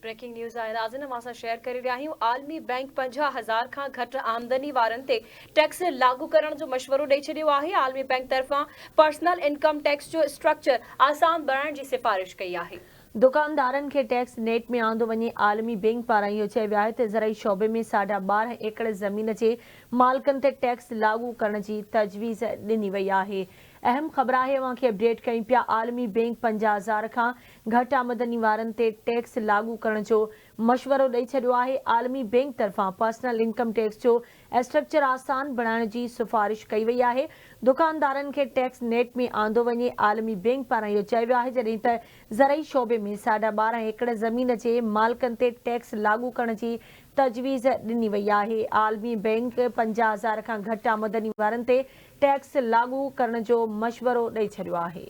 Breaking news आहे नाज़रीन असां शेयर करे रहिया आहियूं। आलमी बैंक 50,000 खां घटि आमदनी वारनि ते टैक्स लागू करण जो मशवरो ॾेई छॾियो आहे। आलमी बैंक तरफ़ां पर्सनल इनकम टैक्स जो स्ट्रक्चर आसान बणाइण जी सिफ़ारिश कई आहे। दुकानदारनि खे टैक्स नेट में आंदो वञे। आलमी बैंक पारां इहो चयो वियो आहे त ज़रई शोबे में 12.5 एकड़ ज़मीन जे मालिकनि ते टैक्स लागू करण जी तजवीज़ ॾिनी वई आहे। अहम ख़बर आहे अव्हां खे अपडेट कयूं पिया। आलमी बैंक 50,000 खां घटि आमदनी वारनि ते टैक्स लागू करण जो मशवरो ॾेई छॾियो आहे। आलमी बैंक तरफ़ां पर्सनल इनकम टैक्स जो स्ट्रक्चर आसान बणाइण जी सिफ़ारिश कई वई आहे। दुकानदारनि खे टैक्स नेट में आंदो वञे। आलमी बैंक पारां इहो चयो वियो आहे जॾहिं त ज़रई शोबे में 12.5 एकड़ ज़मीन जे मालिकनि ते टैक्स लागू करण जी तजवीज़ ॾिनी वई आहे। आलमी बैंक 50,000 खां घटि आमदनी वारनि ते टैक्स लागू करण जो मशवरो ॾेई छॾियो आहे।